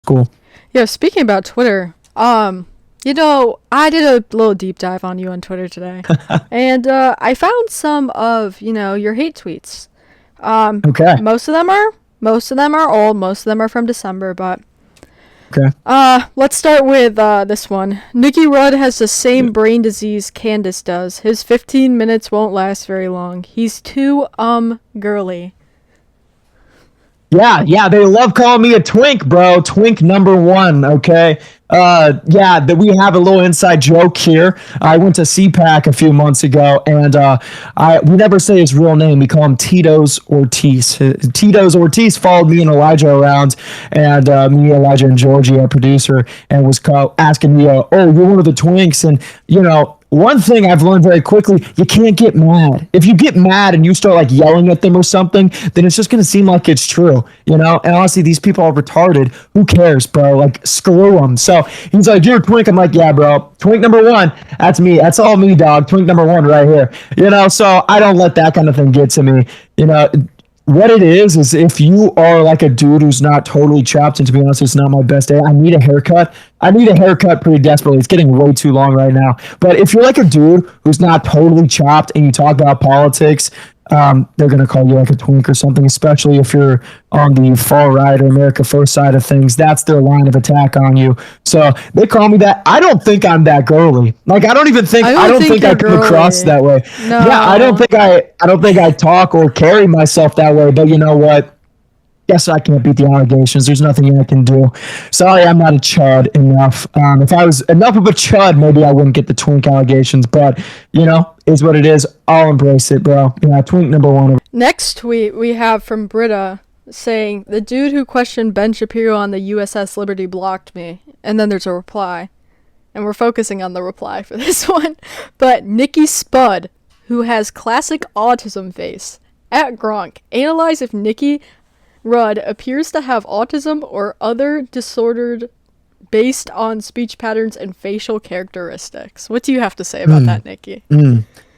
Cool. Yeah, speaking about Twitter, I did a little deep dive on you on Twitter today, and I found some of your hate tweets. Okay. Most of them are old. Most of them are from December, but Okay. let's start with this one. Nicky Rudd has the same brain disease Candace does. His 15 minutes won't last very long. He's too girly. Yeah, they love calling me a twink, bro. Twink number one, okay? Yeah, that we have a little inside joke here. I went to CPAC a few months ago, and we never say his real name. We call him Tito's Ortiz. Tito's Ortiz followed me and Elijah around, and me, Elijah, and Georgie, our producer, and was asking me, "Oh, you're one of the twinks," and one thing I've learned very quickly, you can't get mad. If you get mad and you start like yelling at them or something, then it's just going to seem like it's true, And honestly, these people are retarded. Who cares, bro? Like, screw them. So he's like, "You're a twink." I'm like, "Yeah, bro. Twink number one. That's me. That's all me, dog. Twink number one right here." So I don't let that kind of thing get to me. What it is if you are like a dude who's not totally chopped, and to be honest, it's not my best day. I need a haircut. I need a haircut pretty desperately. It's getting way too long right now. But if you're like a dude who's not totally chopped and you talk about politics, they're going to call you like a twink or something, especially if you're on the far right or America First side of things. That's their line of attack on you. So they call me that. I don't think I'm that girly. Like, I don't think I come across that way. No. Yeah, I don't think I talk or carry myself that way. But you know what? Guess I can't beat the allegations. There's nothing I can do. Sorry, I'm not a chud enough. If I was enough of a chud, maybe I wouldn't get the twink allegations. But, is what it is. I'll embrace it, bro. Yeah, twink number one. Next tweet we have from Britta saying, "The dude who questioned Ben Shapiro on the USS Liberty blocked me." And then there's a reply. And we're focusing on the reply for this one. But Nikki Spud, who has classic autism face, at Gronk, analyze if Nicky Rudd appears to have autism or other disordered based on speech patterns and facial characteristics. What do you have to say about that, Nikki?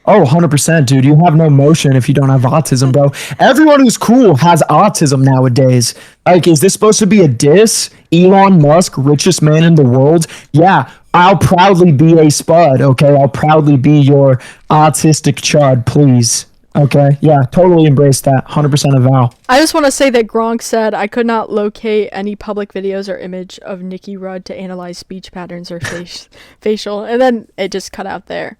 Oh, 100%, dude. You have no emotion if you don't have autism, bro. Everyone who's cool has autism nowadays. Like, is this supposed to be a diss? Elon Musk, richest man in the world? Yeah, I'll proudly be a Spud, okay? I'll proudly be your autistic chud, please. Okay, yeah, totally embrace that. 100% avow. I just want to say that Gronk said I could not locate any public videos or image of Nicky Rudd to analyze speech patterns or facial, and then it just cut out there.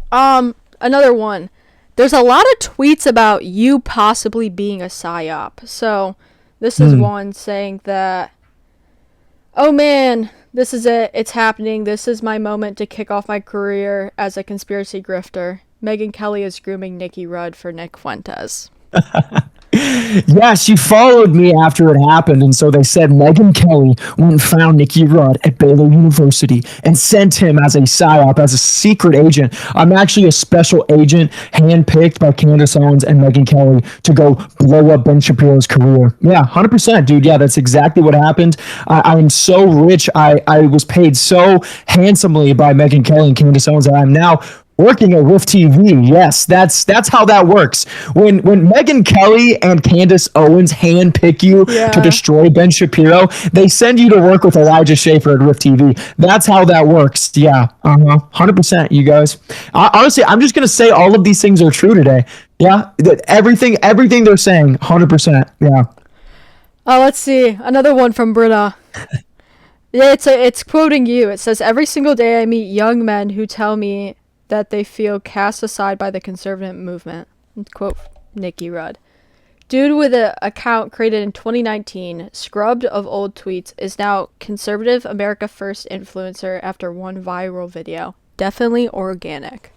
Another one. There's a lot of tweets about you possibly being a psyop. So, this is one saying that, "Oh man, this is it. It's happening. This is my moment to kick off my career as a conspiracy grifter. Megyn Kelly is grooming Nicky Rudd for Nick Fuentes." Yeah, she followed me after it happened, and so they said Megyn Kelly went and found Nicky Rudd at Baylor University and sent him as a psyop, as a secret agent. I'm actually a special agent handpicked by Candace Owens and Megyn Kelly to go blow up Ben Shapiro's career. Yeah, 100%, dude. Yeah, that's exactly what happened. I'm so rich. I was paid so handsomely by Megyn Kelly and Candace Owens that I'm now working at Rift TV. Yes, that's how that works. When Megyn Kelly and Candace Owens handpick you to destroy Ben Shapiro, they send you to work with Elijah Schaefer at Rift TV. That's how that works. Yeah, 100%, you guys. Honestly, I'm just gonna say all of these things are true today. Yeah, everything they're saying, 100%. Yeah. Let's see. Another one from Britta. Yeah, it's quoting you. It says, "Every single day I meet young men who tell me that they feel cast aside by the conservative movement." Quote Nicky Rudd. Dude with an account created in 2019, scrubbed of old tweets, is now conservative America First influencer after one viral video. Definitely organic.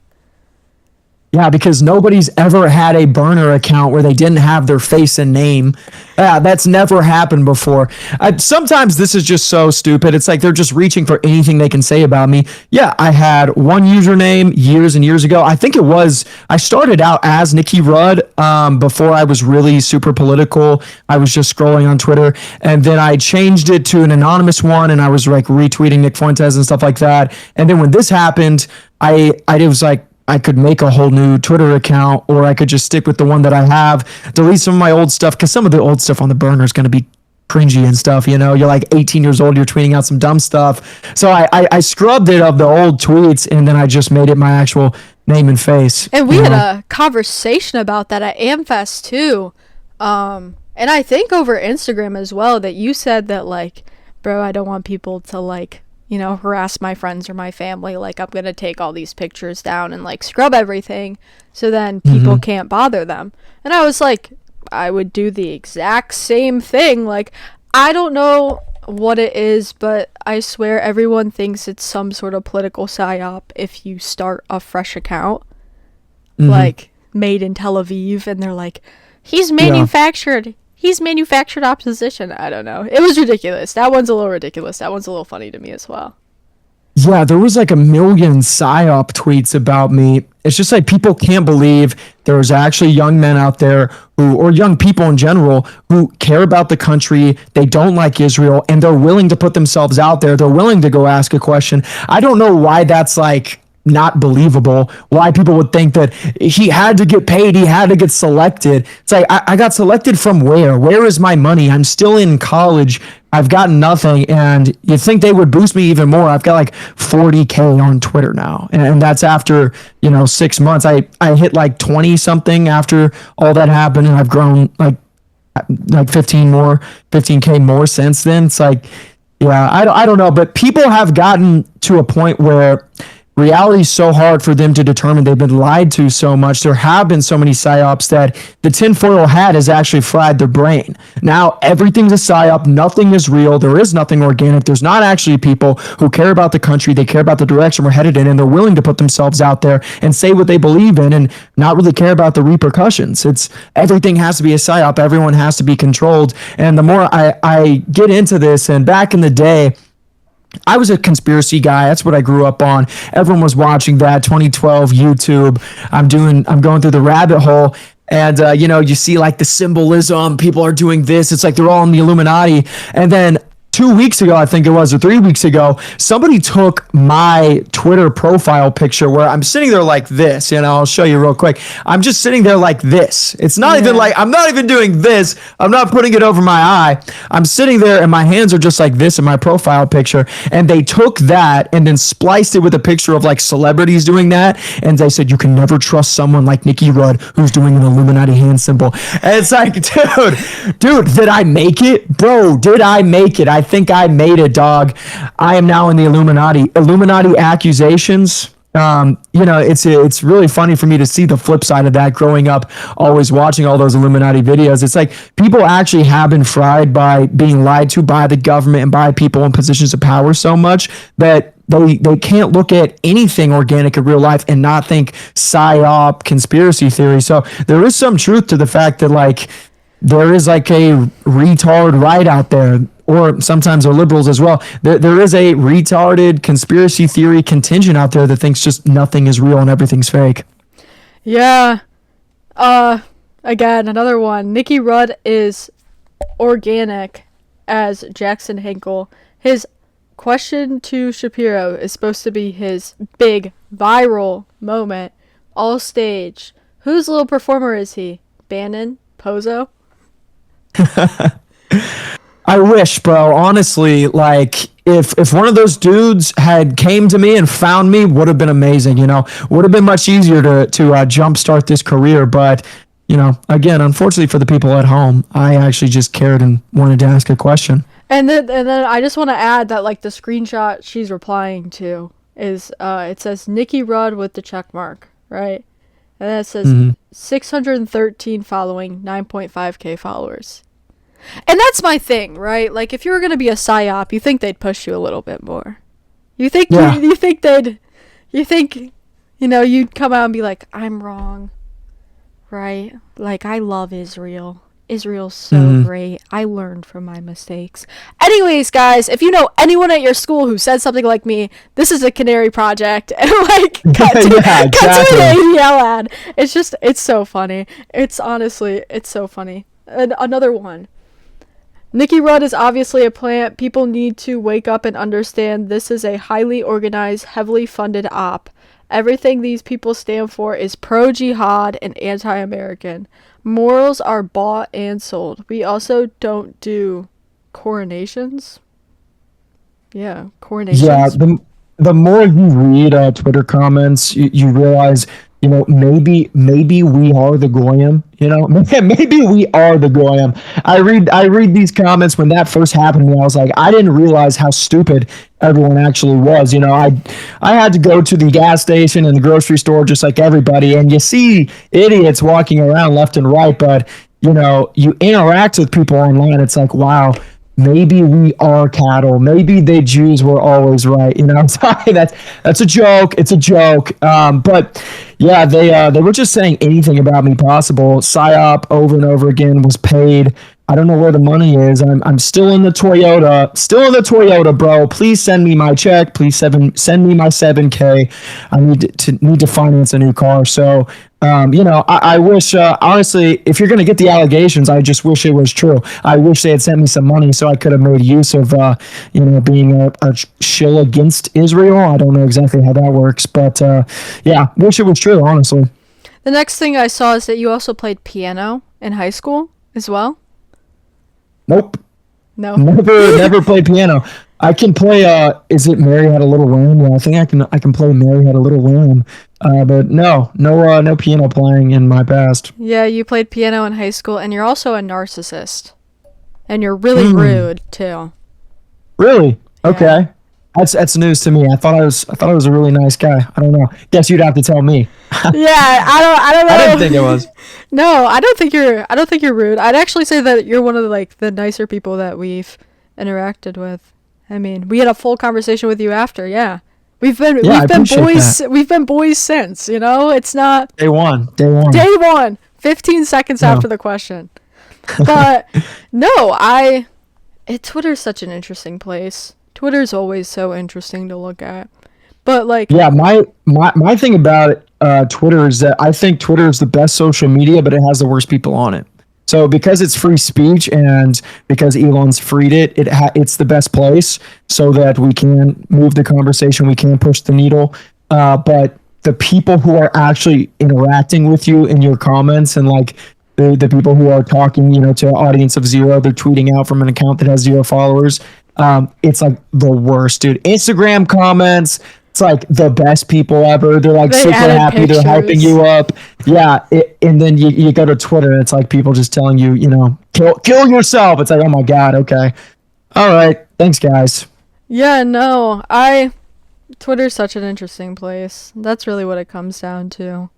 Yeah, because nobody's ever had a burner account where they didn't have their face and name. That's never happened before. Sometimes this is just so stupid. It's like they're just reaching for anything they can say about me. Yeah, I had one username years and years ago. I think I started out as Nicky Rudd before I was really super political. I was just scrolling on Twitter. And then I changed it to an anonymous one, and I was like retweeting Nick Fuentes and stuff like that. And then when this happened, it was like, I could make a whole new Twitter account, or I could just stick with the one that I have, delete some of my old stuff, because some of the old stuff on the burner is going to be cringy and stuff. You're like 18 years old, you're tweeting out some dumb stuff. So I scrubbed it of the old tweets, and then I just made it my actual name and face. And we had a conversation about that at AmFest too. And I think over Instagram as well, that you said that, like, bro, I don't want people to, like, harass my friends or my family. Like, I'm going to take all these pictures down and, like, scrub everything so then people can't bother them. And I was like, I would do the exact same thing. Like, I don't know what it is, but I swear everyone thinks it's some sort of political psyop if you start a fresh account, like, made in Tel Aviv, and they're like, he's manufactured opposition. I don't know. It was ridiculous. That one's a little ridiculous. That one's a little funny to me as well. Yeah, there was like a million psyop tweets about me. It's just like people can't believe there's actually young men out there or young people in general, who care about the country. They don't like Israel, and they're willing to put themselves out there. They're willing to go ask a question. I don't know why that's like not believable, why people would think that he had to get paid, he had to get selected. It's like, I got selected from where is my money? I'm still in college, I've got nothing, and you'd think they would boost me even more. I've got like 40K on Twitter now, and that's after 6 months. I hit like 20 something after all that happened, and I've grown like 15K more since then. It's like, yeah, I don't know, but people have gotten to a point where reality is so hard for them to determine. They've been lied to so much. There have been so many psyops that the tinfoil hat has actually fried their brain. Now everything's a psyop. Nothing is real. There is nothing organic. There's not actually people who care about the country. They care about the direction we're headed in, and they're willing to put themselves out there and say what they believe in and not really care about the repercussions. It's everything has to be a psyop. Everyone has to be controlled. And the more I get into this, and back in the day, I was a conspiracy guy. That's what I grew up on. Everyone was watching that 2012 YouTube. I'm going through the rabbit hole, and you see like the symbolism. People are doing this. It's like they're all in the Illuminati. And then 2 weeks ago, I think it was, or 3 weeks ago, somebody took my Twitter profile picture where I'm sitting there like this. I'll show you real quick. I'm just sitting there like this. It's not even like, I'm not even doing this. I'm not putting it over my eye. I'm sitting there and my hands are just like this in my profile picture. And they took that and then spliced it with a picture of like celebrities doing that. And they said, you can never trust someone like Nicky Rudd who's doing an Illuminati hand symbol. And it's like, dude, did I make it? Bro, did I make it? I think I made it, dog. I am now in the Illuminati accusations. It's really funny for me to see the flip side of that, growing up always watching all those Illuminati videos. It's like people actually have been fried by being lied to by the government and by people in positions of power so much that they can't look at anything organic in real life and not think psyop conspiracy theory. So there is some truth to the fact that like there is like a retard right out there, or sometimes they're liberals as well. There is a retarded conspiracy theory contingent out there that thinks just nothing is real and everything's fake. Yeah. Again, another one. Nicky Rudd is organic as Jackson Hinkle. His question to Shapiro is supposed to be his big viral moment. All stage. Whose little performer is he? Bannon? Pozo? I wish, bro. Honestly, like if one of those dudes had came to me and found me, would have been amazing. Would have been much easier to jumpstart this career. But again, unfortunately for the people at home, I actually just cared and wanted to ask a question. And then I just want to add that like the screenshot she's replying to is it says Nicky Rudd with the check mark, right? And then it says 613 following, 9.5K followers. And that's my thing, right? Like, if you were going to be a psyop, you think they'd push you a little bit more. You think you'd come out and be like, I'm wrong, right? Like, I love Israel. Israel's so great. I learned from my mistakes. Anyways, guys, if you know anyone at your school who said something like me, this is a Canary Project, and like cut to an ADL ad. It's so funny. It's so funny. And another one. Nicky Rudd is obviously a plant. People need to wake up and understand this is a highly organized, heavily funded op. Everything these people stand for is pro-jihad and anti-American. Morals are bought and sold. We also don't do coronations. Yeah, Yeah, coronations. the more you read Twitter comments, you realize, maybe we are the goyim. Maybe we are the goyim. I read these comments when that first happened to me. I was like, I didn't realize how stupid everyone actually was. I had to go to the gas station and the grocery store just like everybody, and you see idiots walking around left and right, but you interact with people online. It's like, wow, maybe we are cattle. Maybe the Jews were always right. I'm sorry, that's a joke. It's a joke. But yeah, they were just saying anything about me possible. PSYOP over and over again was paid. I don't know where the money is. I'm still in the Toyota. Still in the Toyota, bro. Please send me my check. Please send me my 7K. I need to finance a new car. So I wish, honestly, if you're going to get the allegations, I just wish it was true. I wish they had sent me some money so I could have made use of, being a shill against Israel. I don't know exactly how that works, but yeah, wish it was true, honestly. The next thing I saw is that you also played piano in high school as well. Nope. No. Never played piano. I can play. Is it Mary Had a Little Lamb? Yeah, I think I can play Mary Had a Little Lamb. But no piano playing in my past. Yeah, you played piano in high school, and you're also a narcissist, and you're really rude too. Really? Yeah. Okay. That's news to me. I thought I was a really nice guy. I don't know. Guess you'd have to tell me. Yeah, I don't know. I didn't think it was. No, I don't think you're rude. I'd actually say that you're one of the nicer people that we've interacted with. I mean, we had a full conversation with you after. Yeah. We've been boys. That. We've been boys since. It's not Day one. day one. 15 seconds after the question. But no, Twitter's such an interesting place. Twitter's always so interesting to look at. But yeah, my thing about it, Twitter is that I think Twitter is the best social media, but it has the worst people on it. So because it's free speech and because Elon's freed it's the best place so that we can move the conversation, we can push the needle. But the people who are actually interacting with you in your comments and the people who are talking, to an audience of zero, they're tweeting out from an account that has 0 followers. It's like the worst, dude. Instagram comments, it's like the best people ever. They're like super happy. Pictures. They're hyping you up. Yeah. And then you go to Twitter. It's like people just telling you, kill yourself. It's like, oh my God. Okay. All right. Thanks, guys. yeah, no, Twitter's such an interesting place. That's really what it comes down to.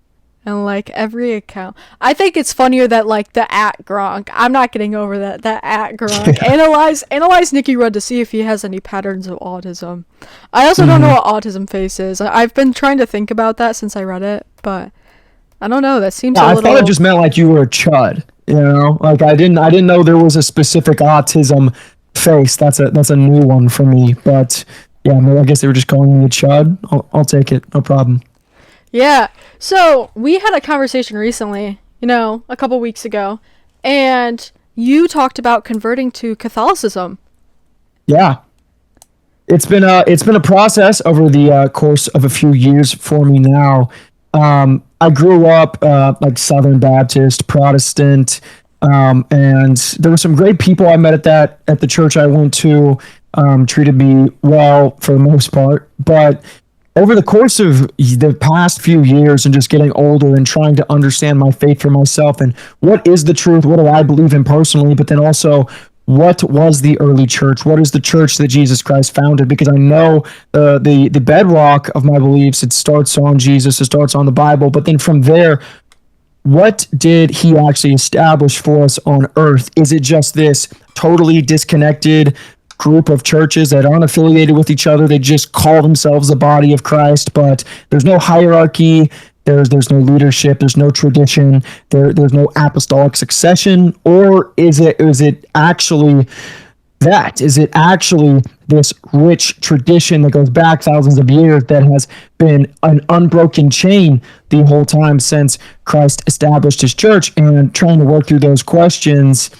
And every account, I think it's funnier that the @Gronk. I'm not getting over that @Gronk. Analyze Nicky Rudd to see if he has any patterns of autism. I also don't know what autism face is. I've been trying to think about that since I read it, but I don't know. That seems a little. I thought it just meant you were a chud. I didn't know there was a specific autism face. That's a new one for me. But yeah, I guess they were just calling me a chud. I'll take it. No problem. Yeah. So we had a conversation recently, a couple weeks ago, and you talked about converting to Catholicism. Yeah. It's been a process over the course of a few years for me now. I grew up Southern Baptist, Protestant, and there were some great people I met at the church I went to. Treated me well for the most part, but over the course of the past few years and just getting older and trying to understand my faith for myself and what is the truth, what do I believe in personally, but then also what was the early church? What is the church that Jesus Christ founded? Because I know the bedrock of my beliefs, it starts on Jesus, it starts on the Bible, but then from there, what did he actually establish for us on earth? Is it just this totally disconnected group of churches that aren't affiliated with each other? They just call themselves the body of Christ, but there's no hierarchy, there's no leadership, there's no tradition, there's no apostolic succession? Or is it actually that? Is it actually this rich tradition that goes back thousands of years that has been an unbroken chain the whole time since Christ established his church? And trying to work through those questions,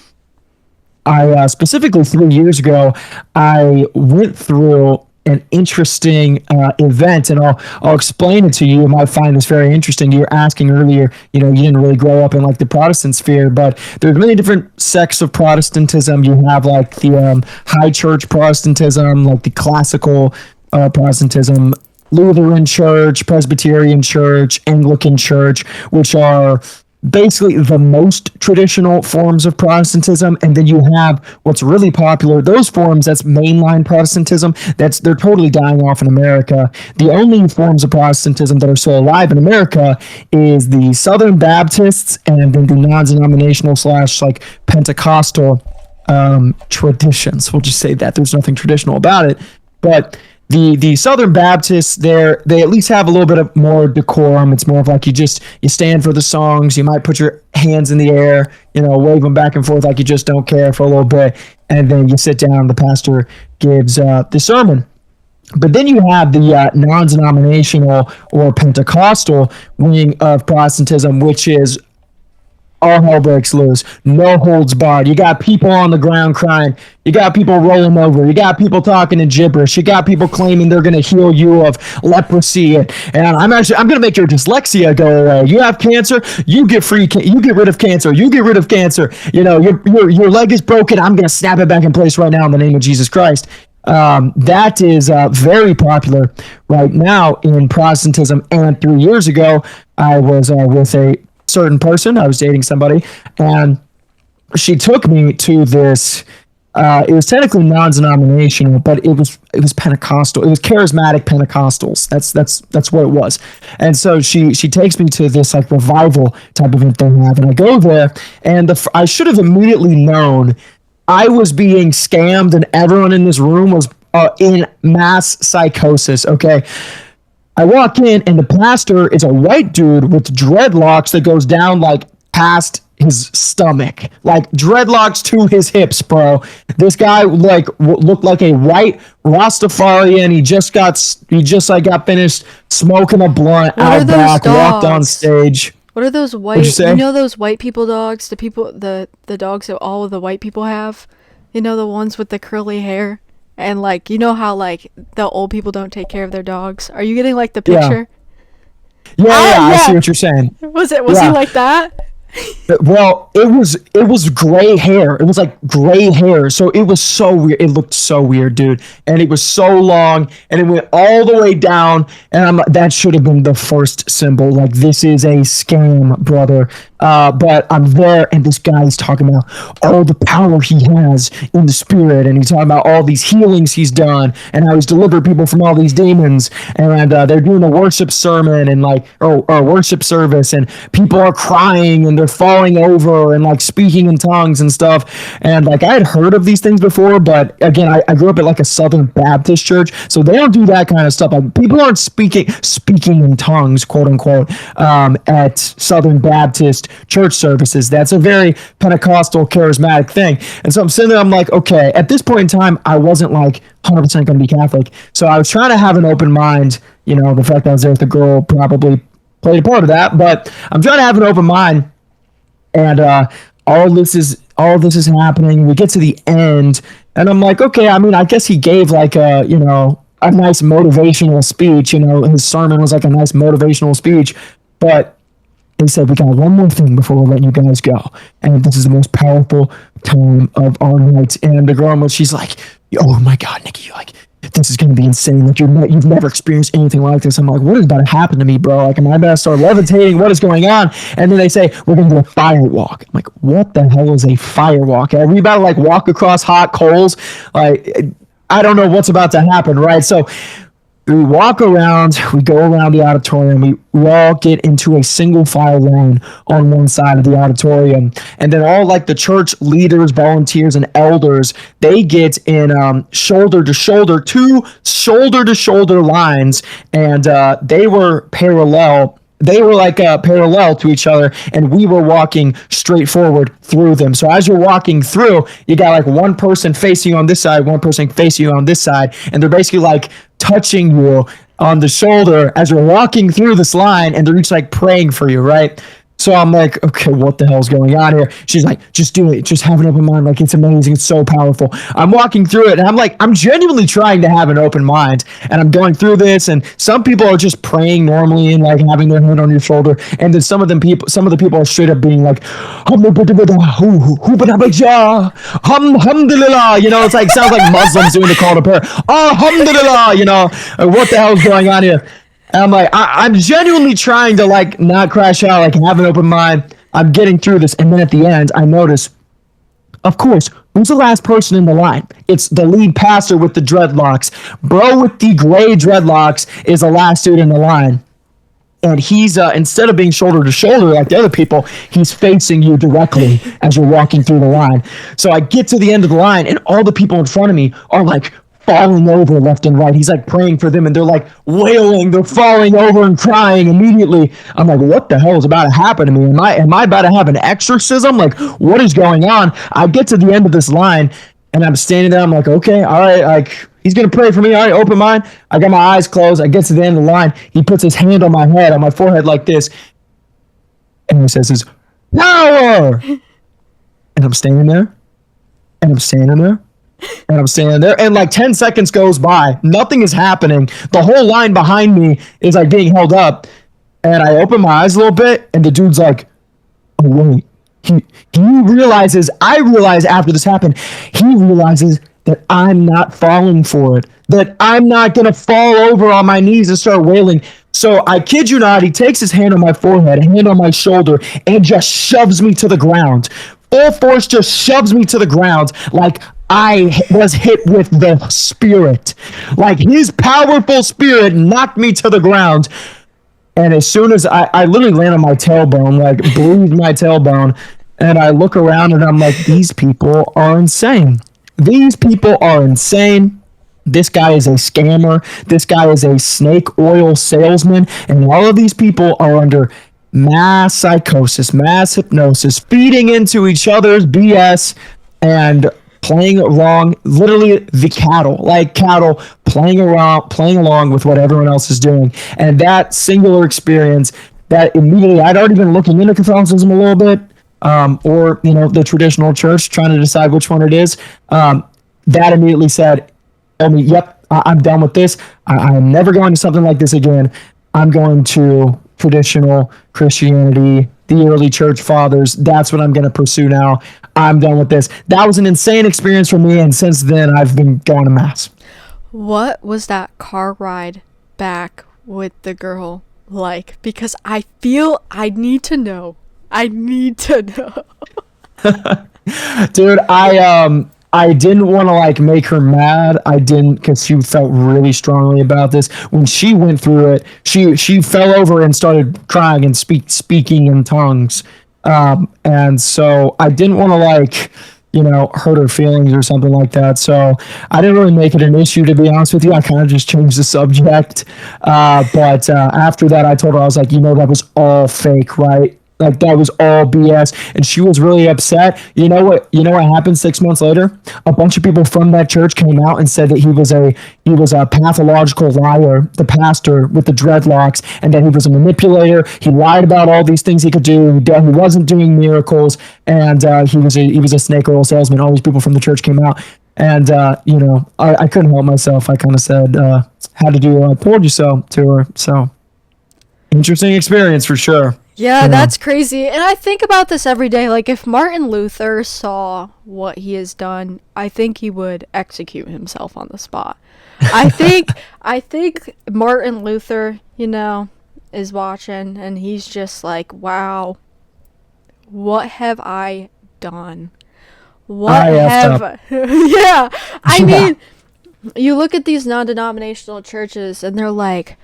I specifically 3 years ago, I went through an interesting event, and I'll explain it to you. You might find this very interesting. You were asking earlier, you didn't really grow up in like the Protestant sphere, but there's many different sects of Protestantism. You have like the high church Protestantism, like the classical Protestantism, Lutheran Church, Presbyterian Church, Anglican Church, which are basically the most traditional forms of Protestantism. And then you have what's really popular, those forms, that's mainline Protestantism. They're totally dying off in America. The only forms of Protestantism that are still alive in America is the Southern Baptists and then the non-denominational / like Pentecostal traditions. We'll just say that there's nothing traditional about it. But the Southern Baptists, they at least have a little bit of more decorum. It's more of like you stand for the songs. You might put your hands in the air, wave them back and forth like you just don't care for a little bit, and then you sit down. The pastor gives the sermon. But then you have the non-denominational or Pentecostal wing of Protestantism, which is all hell breaks loose. No holds barred. You got people on the ground crying. You got people rolling over. You got people talking in gibberish. You got people claiming they're going to heal you of leprosy. And I'm going to make your dyslexia go away. You have cancer. You get rid of cancer. You get rid of cancer. Your leg is broken. I'm going to snap it back in place right now in the name of Jesus Christ. That is very popular right now in Protestantism. And 3 years ago, I was with a certain person. I was dating somebody, and she took me to this. It was technically non-denominational, but it was Pentecostal. It was charismatic Pentecostals. That's what it was. And so she takes me to this like revival type event they have, and I go there, and I should have immediately known I was being scammed, and everyone in this room was in mass psychosis. Okay. I walk in, and the pastor is a white dude with dreadlocks that goes down like past his stomach, like dreadlocks to his hips, bro. This guy looked like a white Rastafarian. He just got finished smoking a blunt out back, walked on stage. What are those white? Those white people dogs? The dogs that all of the white people have. The ones with the curly hair. And how the old people don't take care of their dogs. Are you getting the picture? Yeah, I see what you're saying. Was he like that? Well, it was gray hair. It was like gray hair. So it was so weird. It looked so weird, dude. And it was so long, and it went all the way down. And I'm like, that should have been the first symbol. Like, this is a scam, brother. But I'm there, and this guy is talking about all the power he has in the spirit, and he's talking about all these healings he's done, and how he's delivered people from all these demons. And they're doing a worship sermon and or worship service, and people are crying and they're falling over and speaking in tongues and stuff. And I had heard of these things before, but again, I grew up at a Southern Baptist church, so they don't do that kind of stuff. People aren't speaking in tongues, quote unquote, at Southern Baptist church services. That's a very Pentecostal charismatic thing. And so I'm sitting there, I'm like, okay, at this point in time, I wasn't 100% going to be Catholic. So I was trying to have an open mind. The fact that I was there with the girl probably played a part of that, but I'm trying to have an open mind. And all of this is happening. We get to the end, and I'm like, okay, I guess he gave a nice motivational speech. His sermon was a nice motivational speech, but he said, we got one more thing before we let you guys go. And this is the most powerful time of our night. And the girl, she's like, oh my God, Nicky, this is going to be insane. You've never experienced anything like this. I'm like, what is about to happen to me, bro? Am I about to start levitating? What is going on? And then they say, we're going to do a fire walk. I'm like, what the hell is a fire walk? Are we about to walk across hot coals? I don't know what's about to happen, right? So we walk around, we go around the auditorium, we all get into a single file lane on one side of the auditorium, and then all the church leaders, volunteers, and elders, they get in shoulder to shoulder lines, and they were parallel. They were parallel to each other, and we were walking straight forward through them. So as you're walking through, you got one person facing you on this side, one person facing you on this side, and they're basically touching you on the shoulder as you're walking through this line, and they're each praying for you, right? So I'm like, okay, what the hell's going on here? She's like, just do it. Just have an open mind. Like, it's amazing. It's so powerful. I'm walking through it and I'm like, I'm genuinely trying to have an open mind. And I'm going through this. And some people are just praying normally and like having their hand on your shoulder. And then some of the people are straight up being like, alhamdulillah. You know, it's like, sounds like Muslims doing the call to prayer. Alhamdulillah. You know, what the hell's going on here? And I'm like, I'm genuinely trying to like not crash out, like have an open mind. I'm getting through this. And then at the end, I notice, of course, who's the last person in the line? It's the lead pastor with the dreadlocks. Bro with the gray dreadlocks is the last dude in the line. And he's, instead of being shoulder to shoulder like the other people, he's facing you directly as you're walking through the line. So I get to the end of the line, and all the people in front of me are like falling over left and right. He's like praying for them and they're like wailing, they're falling over and crying immediately. I'm like, what the hell is about to happen to me? Am I about to have an exorcism? Like, what is going on? I get to the end of this line and I'm standing there. I'm like, okay, all right, like he's gonna pray for me. All right, open mind. I got my eyes closed. I get to the end of the line. He puts his hand on my head, on my forehead like this, and he says, "His power." And I'm standing there, and I'm standing there, and I'm standing there, and like 10 seconds goes by. Nothing is happening. The whole line behind me is like being held up. And I open my eyes a little bit, and the dude's like, oh, wait. He realizes, I realize after this happened, he realizes that I'm not falling for it, that I'm not going to fall over on my knees and start wailing. So I kid you not, he takes his hand on my forehead, a hand on my shoulder, and just shoves me to the ground. Full force just shoves me to the ground like I was hit with the spirit. Like his powerful spirit knocked me to the ground. And as soon as I literally land on my tailbone, like bruised my tailbone, and I look around and I'm like, these people are insane. These people are insane. This guy is a scammer. This guy is a snake oil salesman. And all of these people are under mass psychosis, mass hypnosis, feeding into each other's BS and playing along, literally the cattle playing along with what everyone else is doing. And that singular experience, that immediately, I'd already been looking into Catholicism a little bit, or the traditional church, trying to decide which one it is. That immediately told me, yep, I'm done with this. I'm never going to something like this again. I'm going to traditional Christianity, the early church fathers. That's what I'm going to pursue now. I'm done with this. That was an insane experience for me, and since then I've been going to mass. What was that car ride back with the girl like? Because I feel I need to know. Dude, I didn't want to like make her mad. I didn't, because she felt really strongly about this. When she went through it, she fell over and started crying and speaking in tongues. And so I didn't want to like, hurt her feelings or something like that. So I didn't really make it an issue, to be honest with you. I kind of just changed the subject. But after that, I told her, I was like, that was all fake, right? Like that was all BS, and she was really upset. You know what happened 6 months later? A bunch of people from that church came out and said that he was a pathological liar, the pastor with the dreadlocks, and that he was a manipulator. He lied about all these things he could do. He wasn't doing miracles, and he was a snake oil salesman. All these people from the church came out, and I couldn't help myself. I kind of said, "Had to do I told you so" to her. So interesting experience for sure. Yeah, that's crazy. And I think about this every day. Like, if Martin Luther saw what he has done, I think he would execute himself on the spot. I think Martin Luther, is watching, and he's just like, wow, what have I done? Yeah. I mean, you look at these non-denominational churches, and they're like,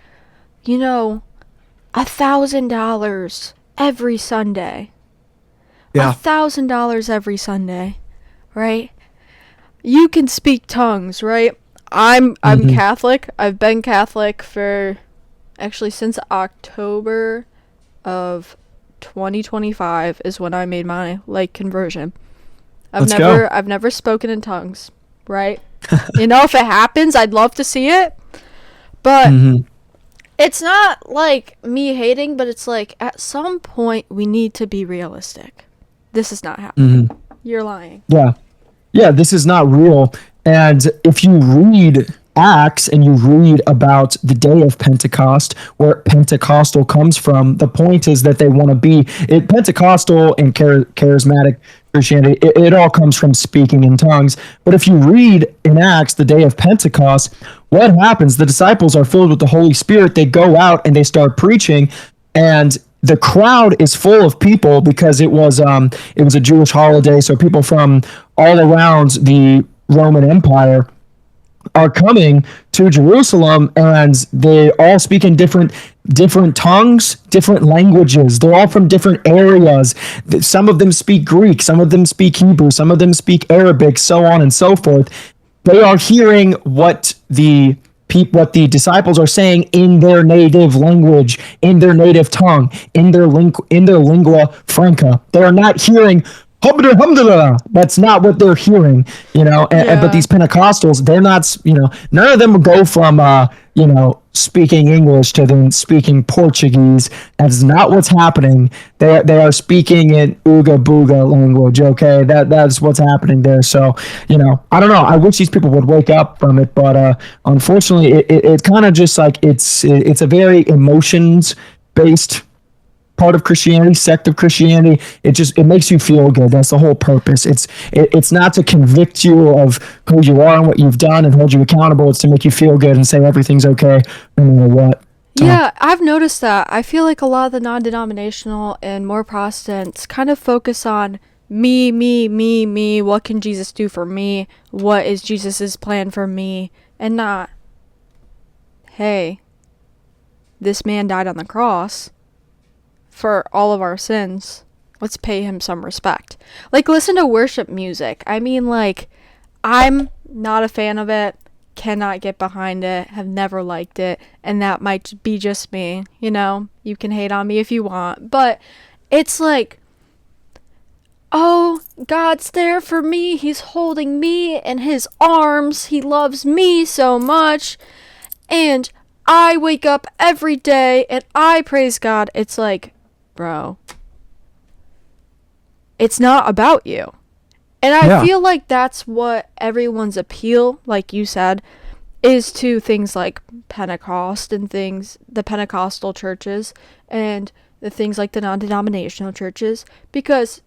$1,000 every Sunday. Yeah. $1,000 every Sunday, right? You can speak tongues, right? I'm Catholic. I've been Catholic for actually since October of 2025 is when I made my conversion. I've never spoken in tongues, right? If it happens, I'd love to see it, but It's not like me hating, but it's like at some point we need to be realistic. This is not happening. You're lying. Yeah. Yeah, this is not real. And if you read Acts and you read about the day of Pentecost, where Pentecostal comes from, the point is that they want to be Pentecostal and charismatic Christianity. It all comes from speaking in tongues. But if you read in Acts the day of Pentecost, what happens? The disciples are filled with the Holy Spirit. They go out and they start preaching, and the crowd is full of people because it was a Jewish holiday, so people from all around the Roman Empire are coming to Jerusalem, and they all speak in different tongues, different languages. They're all from different areas. Some of them speak Greek, some of them speak Hebrew, some of them speak Arabic, so on and so forth. They are hearing what the disciples are saying in their native language, in their native tongue, in their lingua franca. They are not hearing that's not what they're hearing, but these Pentecostals, they're not, none of them go from, speaking English to them speaking Portuguese. That's not what's happening. They are speaking in Ooga Booga language. Okay. That's what's happening there. So, I don't know. I wish these people would wake up from it, but, unfortunately it's kind of just like, it's a very emotions based part of Christianity, sect of Christianity. It makes you feel good. That's the whole purpose. It's not to convict you of who you are and what you've done and hold you accountable. It's to make you feel good and say everything's okay no matter what. Yeah, I've noticed that. I feel like a lot of the non-denominational and more Protestants kind of focus on me. What can Jesus do for me? What is Jesus's plan for me? And not, hey, this man died on the cross for all of our sins. Let's pay him some respect. Like, listen to worship music. I mean, like, I'm not a fan of it, cannot get behind it, have never liked it, and that might be just me. You can hate on me if you want, but it's like, oh, God's there for me, he's holding me in his arms, he loves me so much, and I wake up every day and I praise God. It's like, bro, it's not about you. And I feel like that's what everyone's appeal, like you said, is to things like Pentecost and the Pentecostal churches and the things like the non-denominational churches, because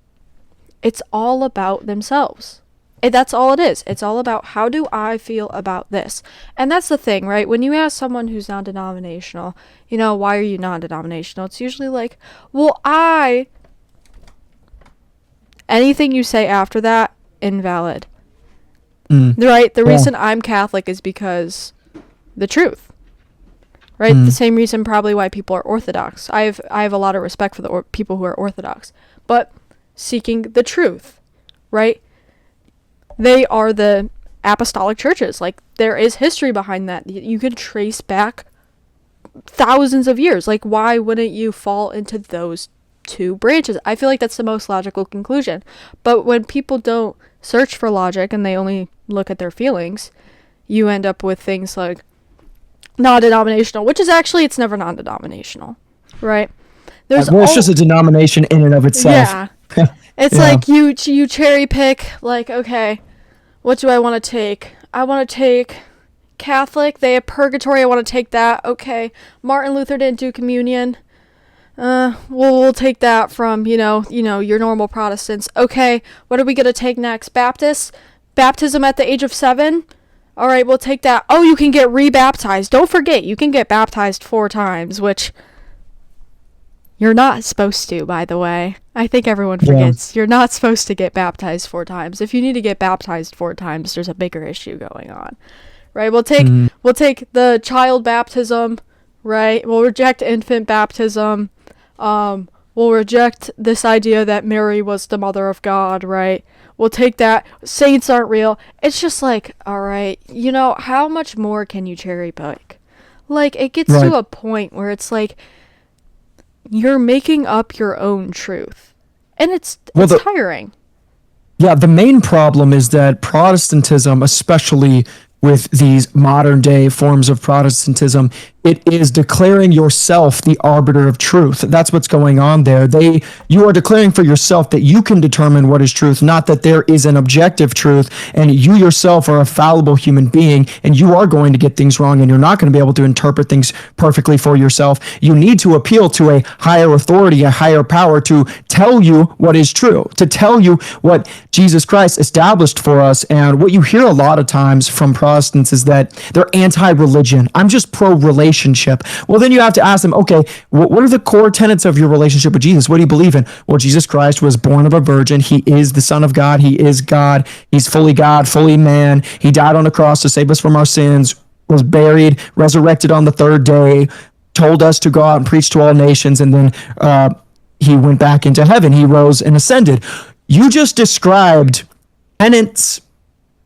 it's all about themselves. That's all it is. It's all about, how do I feel about this? And that's the thing, right? When you ask someone who's non-denominational, why are you non-denominational? It's usually like, well, anything you say after that, invalid. Right? The reason I'm Catholic is because the truth. Right? The same reason probably why people are Orthodox. I have a lot of respect for the people who are Orthodox. But seeking the truth, right? They are the apostolic churches. Like, there is history behind that. You can trace back thousands of years. Like, why wouldn't you fall into those two branches? I feel like that's the most logical conclusion. But when people don't search for logic and they only look at their feelings, you end up with things like non-denominational, which is actually, it's never non-denominational, right? It's just a denomination in and of itself. Yeah. It's like you cherry pick, like, okay, what do I want to take? I want to take Catholic. They have purgatory. I want to take that. Okay. Martin Luther didn't do communion. We'll take that from, your normal Protestants. Okay. What are we going to take next? Baptists? Baptism at the age of 7? All right. We'll take that. Oh, you can get rebaptized. Don't forget, you can get baptized 4 times, which you're not supposed to, by the way. I think everyone forgets. You're not supposed to get baptized 4 times. If you need to get baptized 4 times, there's a bigger issue going on. Right? We'll take the child baptism, right? We'll reject infant baptism. We'll reject this idea that Mary was the mother of God, right? We'll take that. Saints aren't real. It's just like, all right, how much more can you cherry pick? Like, it gets to a point where it's like, you're making up your own truth. And it's tiring. Yeah, the main problem is that Protestantism, especially with these modern day forms of Protestantism. It is declaring yourself the arbiter of truth. That's what's going on there. You are declaring for yourself that you can determine what is truth, not that there is an objective truth, and you yourself are a fallible human being, and you are going to get things wrong, and you're not going to be able to interpret things perfectly for yourself. You need to appeal to a higher authority, a higher power to tell you what is true, to tell you what Jesus Christ established for us. And what you hear a lot of times from Protestants is that they're anti-religion. I'm just pro-relationship. Well, then you have to ask them, okay, what are the core tenets of your relationship with Jesus? What do you believe in? Well, Jesus Christ was born of a virgin. He is the Son of God. He is God. He's fully God, fully man. He died on the cross to save us from our sins, was buried, resurrected on the third day, told us to go out and preach to all nations, and then he went back into heaven. He rose and ascended. You just described tenets,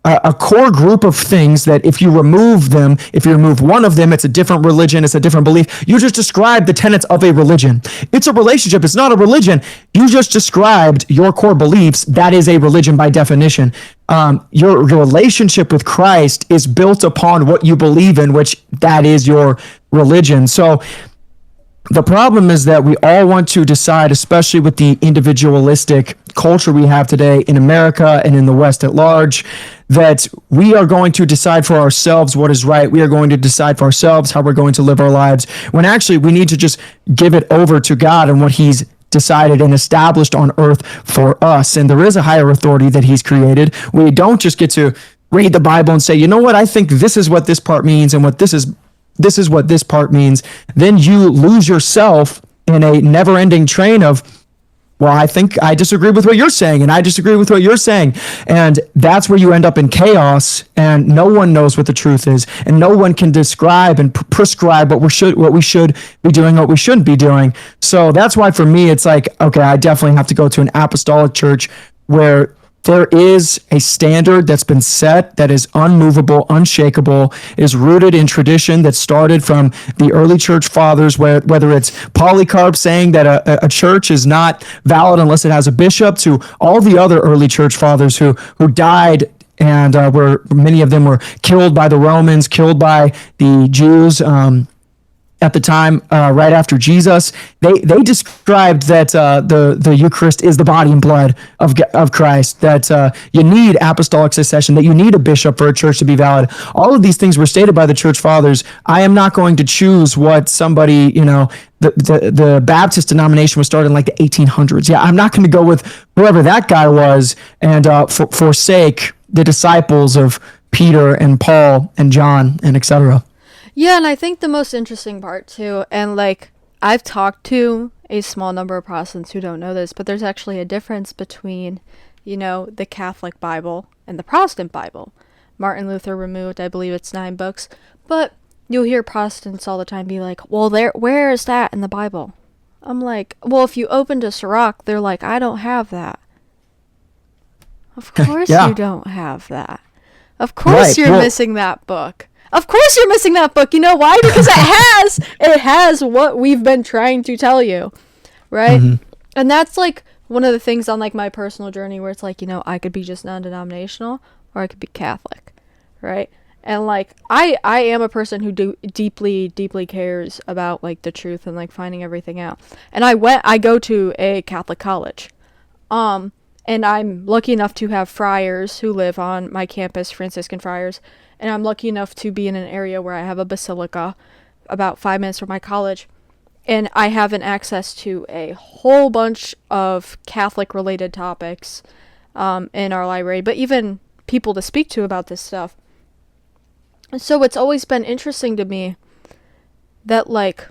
a core group of things that if you remove them, if you remove one of them, it's a different religion, it's a different belief. You just described the tenets of a religion. It's a relationship, it's not a religion. You just described your core beliefs. That is a religion by definition. Your relationship with Christ is built upon what you believe in, which that is your religion. So the problem is that we all want to decide, especially with the individualistic culture we have today in America and in the West at large, that we are going to decide for ourselves what is right. We are going to decide for ourselves how we're going to live our lives, when actually we need to just give it over to God and what He's decided and established on earth for us. And there is a higher authority that He's created. We don't just get to read the Bible and say, you know what, I think this is what this part means and what this is what this part means. Then you lose yourself in a never-ending train of, well, I think I disagree with what you're saying, and I disagree with what you're saying. And that's where you end up in chaos, and no one knows what the truth is, and no one can describe and prescribe what we should be doing, what we shouldn't be doing. So that's why for me, it's like, okay, I definitely have to go to an apostolic church where there is a standard that's been set that is unmovable, unshakable, is rooted in tradition that started from the early church fathers, whether it's Polycarp saying that a church is not valid unless it has a bishop, to all the other early church fathers who died, and where many of them were killed by the Romans, killed by the Jews, at the time, right after Jesus. They described that the Eucharist is the body and blood of Christ, that you need apostolic succession, that you need a bishop for a church to be valid. All of these things were stated by the church fathers. I am not going to choose what somebody, the Baptist denomination was started in like the 1800s. Yeah, I'm not going to go with whoever that guy was and forsake the disciples of Peter and Paul and John and etc. Yeah, and I think the most interesting part too, and like I've talked to a small number of Protestants who don't know this, but there's actually a difference between, the Catholic Bible and the Protestant Bible. Martin Luther removed, I believe it's 9 books, but you'll hear Protestants all the time be like, well, where is that in the Bible? I'm like, well, if you open to Sirach, they're like, I don't have that. Of course Yeah. You don't have that. Of course you're missing that book. Of course you're missing that book. You know why? Because it has what we've been trying to tell you, right? Mm-hmm. And that's like one of the things on like my personal journey where it's like, I could be just non-denominational or I could be Catholic, right? And like I am a person who deeply cares about like the truth and like finding everything out. And I go to a Catholic college. And I'm lucky enough to have friars who live on my campus, Franciscan friars. And I'm lucky enough to be in an area where I have a basilica about 5 minutes from my college. And I have an access to a whole bunch of Catholic-related topics in our library, but even people to speak to about this stuff. And so it's always been interesting to me that, like,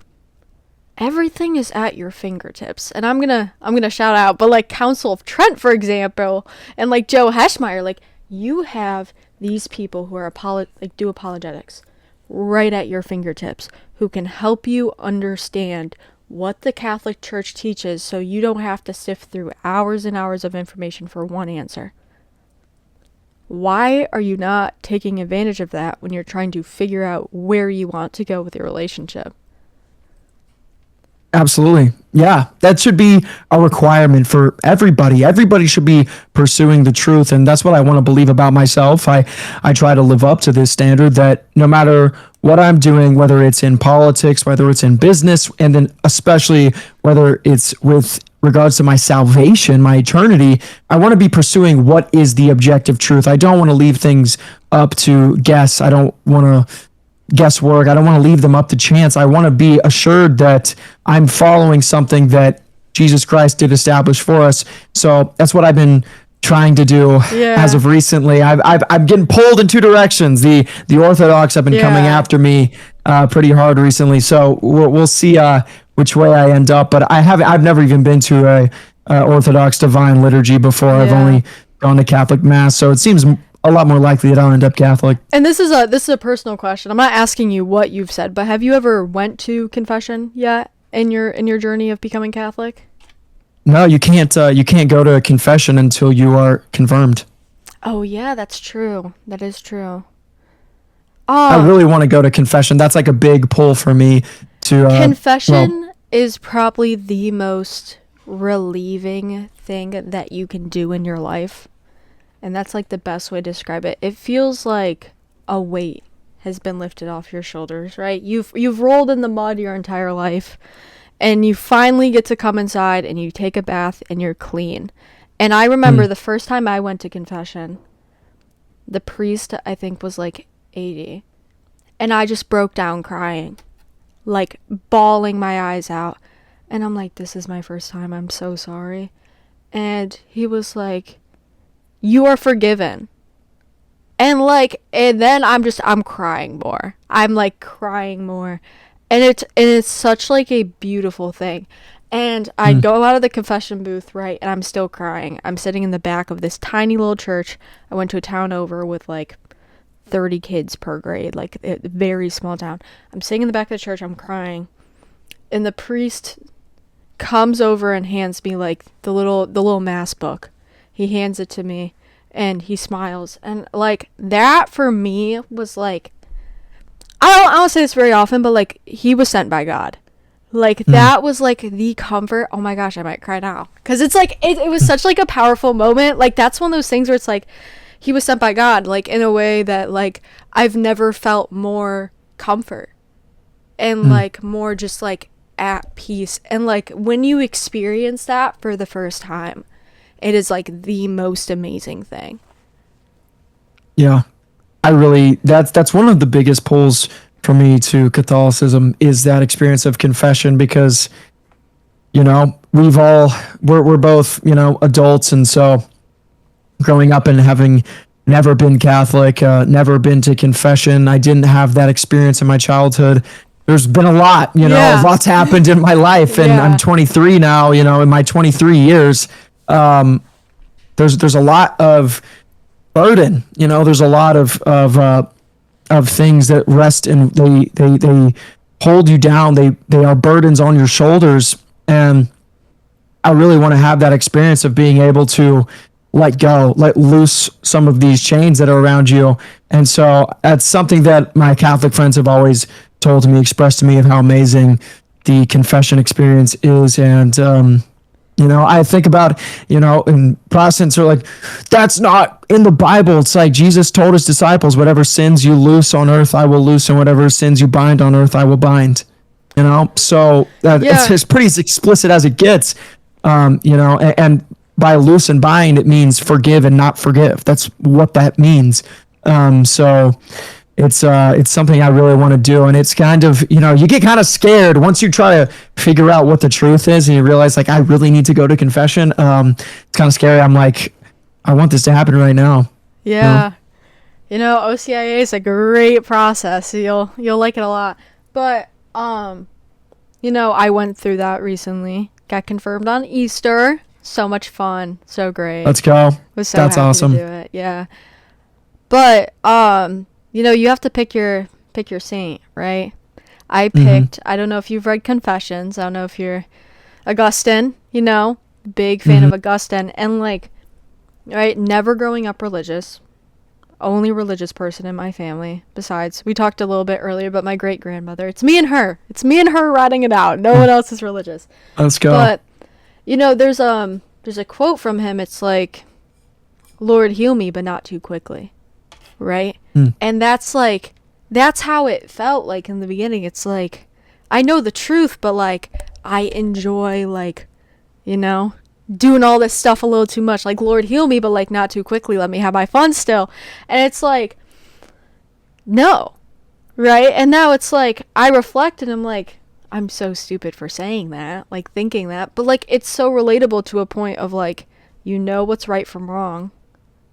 everything is at your fingertips. And I'm gonna shout out, but like Council of Trent, for example, and like Joe Heschmeyer, like, you have these people who are do apologetics right at your fingertips, who can help you understand what the Catholic Church teaches so you don't have to sift through hours and hours of information for one answer. Why are you not taking advantage of that when you're trying to figure out where you want to go with your relationship? Absolutely. Yeah, that should be a requirement for everybody. Everybody should be pursuing the truth, and that's what I want to believe about myself. I try to live up to this standard that no matter what I'm doing, whether it's in politics, whether it's in business, and then especially whether it's with regards to my salvation, my eternity, I want to be pursuing what is the objective truth. I don't want to leave things up to guess. I don't want to guesswork. I don't want to leave them up to chance. I want to be assured that I'm following something that Jesus Christ did establish for us. So that's what I've been trying to do as of recently. I'm getting pulled in two directions. The Orthodox have been coming after me pretty hard recently. So we'll see which way I end up. But I've never even been to a Orthodox divine liturgy before. I've only gone to Catholic Mass. So it seems a lot more likely that I'll end up Catholic. And this is a personal question. I'm not asking you what you've said, but have you ever went to confession yet in your journey of becoming Catholic? No, you can't go to a confession until you are confirmed. Oh yeah, that's true. That is true. I really want to go to confession. That's like a big pull for me to confession is probably the most relieving thing that you can do in your life. And that's like the best way to describe it. It feels like a weight has been lifted off your shoulders, right? You've rolled in the mud your entire life, and you finally get to come inside and you take a bath and you're clean. And I remember the first time I went to confession, the priest I think was like 80, and I just broke down crying, like bawling my eyes out. And I'm like, this is my first time. I'm so sorry. And he was like, you are forgiven. And then I'm crying more. I'm like crying more. And it's such like a beautiful thing. And I go out of the confession booth, right? And I'm still crying. I'm sitting in the back of this tiny little church. I went to a town over with like 30 kids per grade, like a very small town. I'm sitting in the back of the church. I'm crying. And the priest comes over and hands me like the little mass book. He hands it to me and he smiles. And like that for me was like, I don't say this very often, but like he was sent by God. Like that was like the comfort. Oh my gosh, I might cry now. Cause it's like, it was such like a powerful moment. Like that's one of those things where it's like, he was sent by God, like in a way that like I've never felt more comfort and like more just like at peace. And like when you experience that for the first time, it is like the most amazing thing. Yeah, that's one of the biggest pulls for me to Catholicism is that experience of confession, because we're both adults, and so growing up and having never been Catholic, never been to confession, I didn't have that experience in my childhood. There's been a lot, lots happened in my life, and I'm 23 now. In my 23 years, there's a lot of burden. There's a lot of things that rest, and they hold you down. They are burdens on your shoulders, and I really want to have that experience of being able to let go, let loose some of these chains that are around you. And so that's something that my Catholic friends have always told me, expressed to me, of how amazing the confession experience is. And I think about, and Protestants are like, that's not in the Bible. It's like Jesus told his disciples, whatever sins you loose on earth, I will loose, and whatever sins you bind on earth, I will bind. So it's pretty as explicit as it gets. And by loose and bind, it means forgive and not forgive. That's what that means. So it's something I really want to do. And it's kind of, you get kind of scared once you try to figure out what the truth is, and you realize like, I really need to go to confession. It's kind of scary. I'm like, I want this to happen right now. Yeah. OCIA is a great process. You'll like it a lot. But, I went through that recently. Got confirmed on Easter. So much fun. So great. Let's go. Was so That's happy awesome. to do it. Yeah. But, you have to pick your saint, right? I picked, I don't know if you've read Confessions. I don't know if you're Augustine, big fan of Augustine. And like, right, never growing up religious. only religious person in my family. Besides, we talked a little bit earlier about my great grandmother. It's me and her. It's me and her riding it out. No one else is religious. Let's go. But there's a quote from him. It's like, "Lord, heal me, but not too quickly." Right? And that's how it felt like in the beginning. It's like, I know the truth, but like I enjoy doing all this stuff a little too much. Like, Lord, heal me, but like not too quickly. Let me have my fun still. And it's like, no. Right? And now it's like, I reflect and I'm like, I'm so stupid for saying that, like thinking that. But like, it's so relatable to a point of like, what's right from wrong.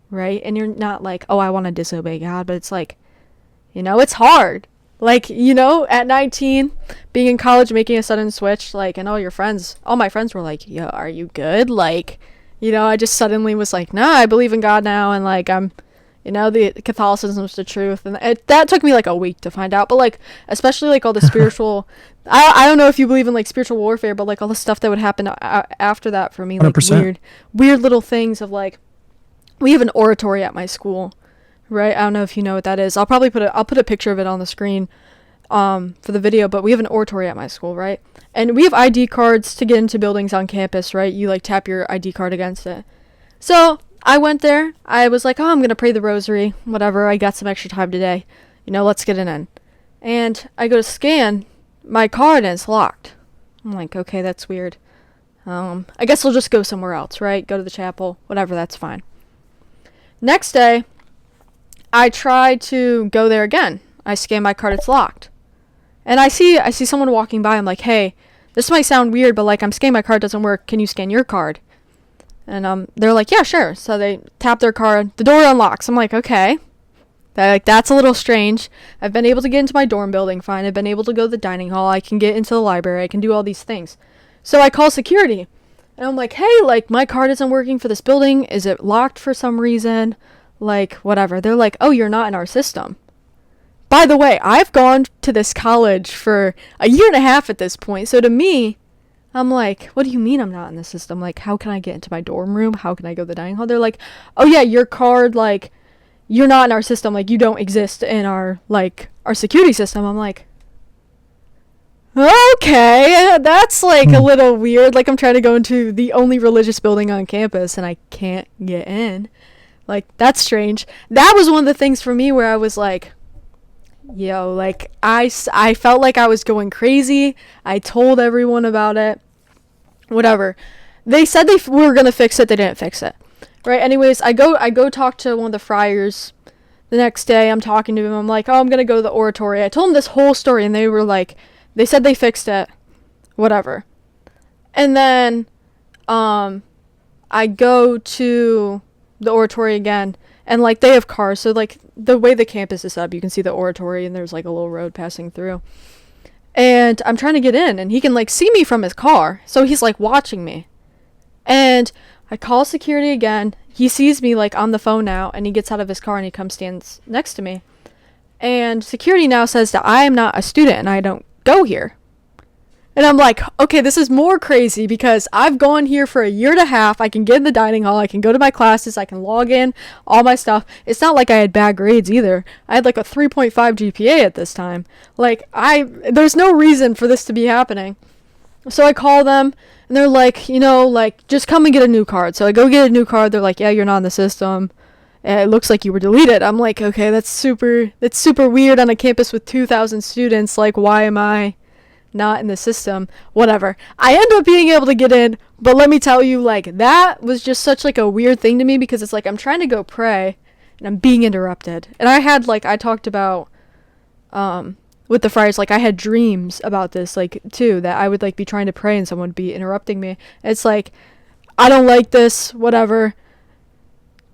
Right? And you're not like, oh, I want to disobey God. But it's like, it's hard. Like, at 19, being in college, making a sudden switch, like, and all my friends were like, yo, are you good? Like, I just suddenly was like, nah, I believe in God now. And like, I'm, the Catholicism's the truth. And that took me like a week to find out. But like, especially like all the spiritual, I don't know if you believe in like spiritual warfare, but like all the stuff that would happen after that for me, like 100%. weird little things of like, we have an oratory at my school. Right, I don't know if you know what that is. I'll put a picture of it on the screen for the video, but we have an oratory at my school, right? And we have ID cards to get into buildings on campus, right? You like tap your ID card against it. So I went there. I was like, oh, I'm going to pray the rosary, whatever. I got some extra time today. Let's get it in. And I go to scan my card and it's locked. I'm like, okay, that's weird. I guess I'll just go somewhere else, right? Go to the chapel, whatever, that's fine. Next day, I try to go there again. I scan my card, it's locked. And I see someone walking by. I'm like, hey, this might sound weird, but like I'm scanning my card, doesn't work. Can you scan your card? And they're like, yeah, sure. So they tap their card. The door unlocks. I'm like, okay. That's a little strange. I've been able to get into my dorm building fine. I've been able to go to the dining hall. I can get into the library. I can do all these things. So I call security. And I'm like, hey, like my card isn't working for this building. Is it locked for some reason? Like, whatever. They're like, oh, you're not in our system. By the way, I've gone to this college for a year and a half at this point. So to me, I'm like, what do you mean I'm not in the system? Like, how can I get into my dorm room? How can I go to the dining hall? They're like, oh yeah, your card, like, you're not in our system. Like, you don't exist in our security system. I'm like, okay, that's like a little weird. Like, I'm trying to go into the only religious building on campus and I can't get in. Like, that's strange. That was one of the things for me where I was like, yo, like, I felt like I was going crazy. I told everyone about it. Whatever. They said they were going to fix it. They didn't fix it. Right? Anyways, I go talk to one of the friars the next day. I'm talking to him. I'm like, oh, I'm going to go to the oratory. I told them this whole story, and they were like, they said they fixed it. Whatever. And then I go to the oratory again, and like they have cars, so like the way the campus is set up, you can see the oratory and there's like a little road passing through, and I'm trying to get in and he can like see me from his car, so he's like watching me. And I call security again. He sees me like on the phone now, and he gets out of his car and he comes stands next to me, and security now says that I am not a student and I don't go here. And I'm like, okay, this is more crazy because I've gone here for a year and a half. I can get in the dining hall. I can go to my classes. I can log in, all my stuff. It's not like I had bad grades either. I had like a 3.5 GPA at this time. Like, there's no reason for this to be happening. So I call them and they're like, like, just come and get a new card. So I go get a new card. They're like, yeah, you're not in the system. And it looks like you were deleted. I'm like, okay, that's super weird on a campus with 2,000 students. Like, why am I not in the system? Whatever. I end up being able to get in, but let me tell you, like, that was just such like a weird thing to me because it's like I'm trying to go pray and I'm being interrupted. And I had like, I talked about with the friars, like I had dreams about this, like, too, that I would like be trying to pray and someone would be interrupting me. It's like, I don't like this, whatever.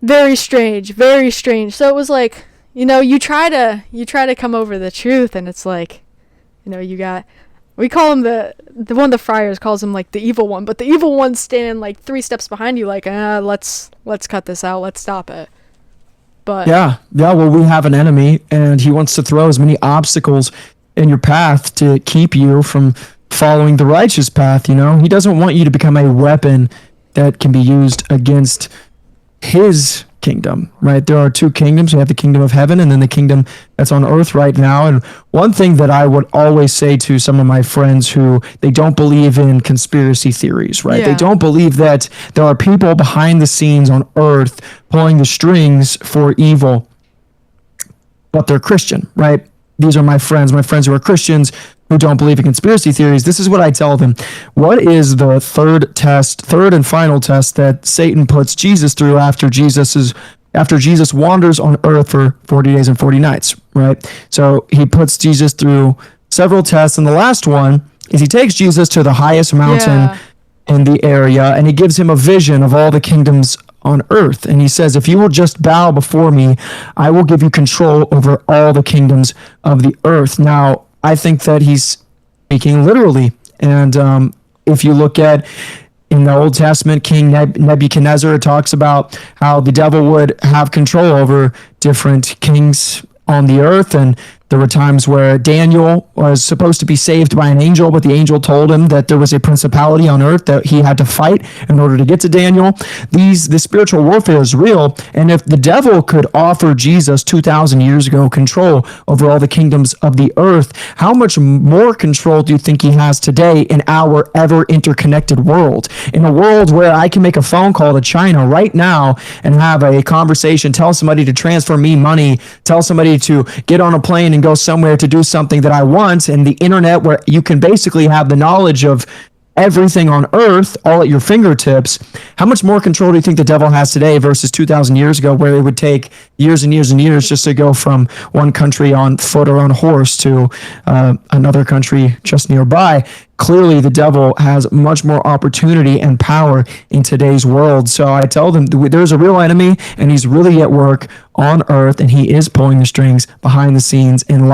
Very strange, very strange. So it was like, you try to come over the truth, and it's like, we call him the one of the friars calls him like the evil one, but the evil one's standing like 3 steps behind you, like, let's cut this out, let's stop it. But yeah, well, we have an enemy, and he wants to throw as many obstacles in your path to keep you from following the righteous path. He doesn't want you to become a weapon that can be used against his kingdom, right? There are two kingdoms. You have the kingdom of heaven and then the kingdom that's on earth right now. And one thing that I would always say to some of my friends who they don't believe in conspiracy theories, right? They Yeah. don't believe that there are people behind the scenes on earth pulling the strings for evil, but they're Christian, right? These are my friends who are Christians who don't believe in conspiracy theories. This is what I tell them. What is the third and final test that Satan puts Jesus through after Jesus wanders on earth for 40 days and 40 nights, right? So he puts Jesus through several tests, and the last one is he takes Jesus to the highest mountain in the area, and he gives him a vision of all the kingdoms on earth. And he says, if you will just bow before me, I will give you control over all the kingdoms of the earth. Now, I think that he's speaking literally. And if you look at in the Old Testament, King Nebuchadnezzar talks about how the devil would have control over different kings on the earth. And there were times where Daniel was supposed to be saved by an angel, but the angel told him that there was a principality on earth that he had to fight in order to get to Daniel. The spiritual warfare is real. And if the devil could offer Jesus 2,000 years ago control over all the kingdoms of the earth, how much more control do you think he has today in our ever interconnected world? In a world where I can make a phone call to China right now and have a conversation, tell somebody to transfer me money, tell somebody to get on a plane and go somewhere to do something that I want, and the internet where you can basically have the knowledge of everything on earth all at your fingertips. How much more control do you think the devil has today versus 2,000 years ago, where it would take years and years and years just to go from one country on foot or on horse to another country just nearby? Clearly, the devil has much more opportunity and power in today's world. So I tell them there's a real enemy, and he's really at work on earth, and he is pulling the strings behind the scenes in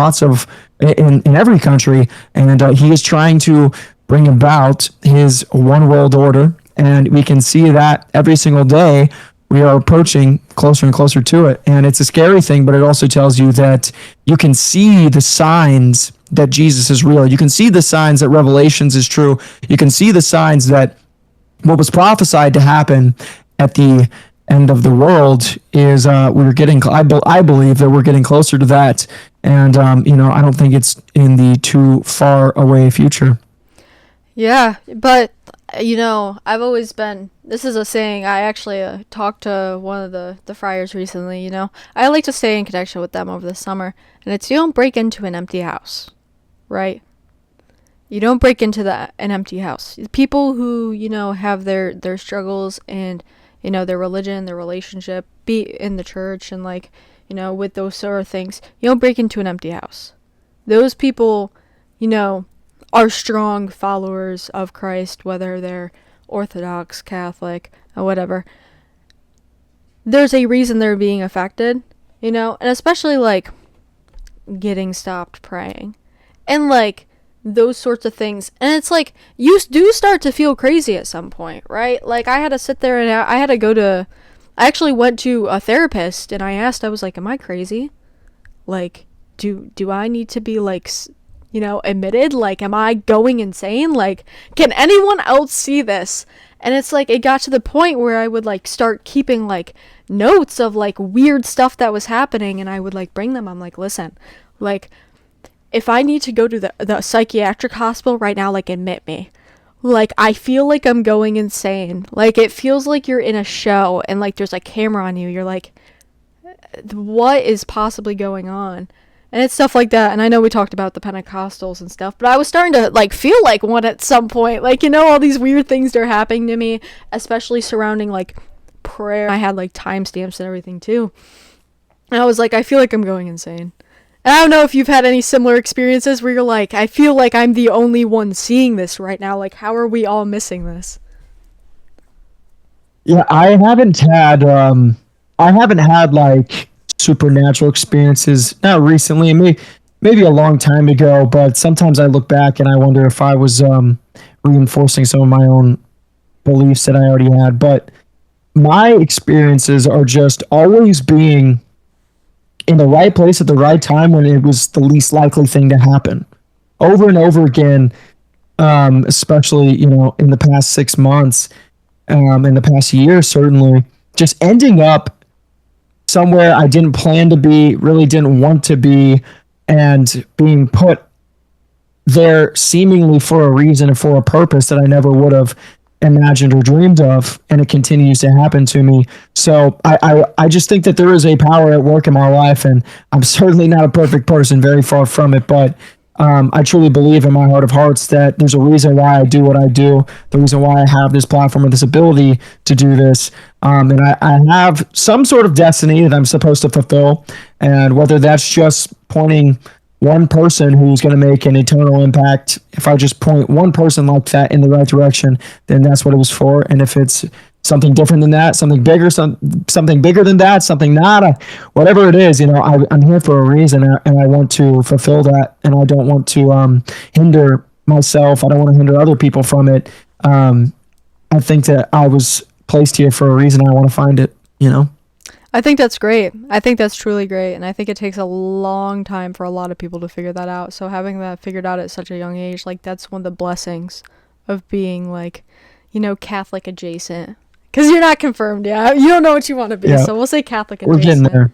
every country, and he is trying to bring about his one world order. And we can see that every single day we are approaching closer and closer to it. And it's a scary thing, but it also tells you that you can see the signs that Jesus is real. You can see the signs that Revelations is true. You can see the signs that what was prophesied to happen at the end of the world is we're getting. I believe that we're getting closer to that, and I don't think it's in the too far away future. Yeah, but I've always been. This is a saying. I actually talked to one of the friars recently. I like to stay in connection with them over the summer, and it's you don't break into an empty house, right? You don't break into an empty house. People who have their struggles and their religion, their relationship, be in the church and with those sort of things. You don't break into an empty house. Those people, are strong followers of Christ, whether they're Orthodox, Catholic, or whatever. There's a reason they're being affected, and especially getting stopped praying and those sorts of things. And it's you do start to feel crazy at some point, right? I had to sit there and I had to I actually went to a therapist and I asked, I was am I crazy? Do I need to be admitted? Am I going insane? Can anyone else see this? And it's it got to the point where I would start keeping notes of weird stuff that was happening, and I would bring them. I'm listen, if I need to go to the psychiatric hospital right now, admit me. I feel I'm going insane. It feels you're in a show and there's a camera on you. You're what is possibly going on? And it's stuff like that. And I know we talked about the Pentecostals and stuff, but I was starting to feel like one at some point. All these weird things that are happening to me, especially surrounding prayer. I had timestamps and everything too. And I was I feel I'm going insane. And I don't know if you've had any similar experiences where you're I feel I'm the only one seeing this right now. How are we all missing this? Yeah, I haven't had supernatural experiences, not recently, maybe a long time ago, but sometimes I look back and I wonder if I was reinforcing some of my own beliefs that I already had. But my experiences are just always being in the right place at the right time when it was the least likely thing to happen. Over and over again, especially, in the past 6 months, in the past year, certainly, just ending up somewhere I didn't plan to be, really didn't want to be, and being put there seemingly for a reason and for a purpose that I never would have imagined or dreamed of, and it continues to happen to me. So I just think that there is a power at work in my life, and I'm certainly not a perfect person, very far from it, but I truly believe in my heart of hearts that there's a reason why I do what I do, the reason why I have this platform and this ability to do this. And I have some sort of destiny that I'm supposed to fulfill. And whether that's just pointing one person who's going to make an eternal impact, if I just point one person like that in the right direction, then that's what it was for. And if it's something different than that, something bigger, something bigger than that, something not, whatever it is, I'm here for a reason, and I want to fulfill that, and I don't want to hinder myself. I don't want to hinder other people from it. I think that I was placed here for a reason. I want to find it. I think that's great. I think that's truly great. And I think it takes a long time for a lot of people to figure that out. So having that figured out at such a young age, like, that's one of the blessings of being, like, Catholic adjacent. Because you're not confirmed yet. You don't know what you want to be. Yeah, So we'll say Catholic we're getting adjacent. there.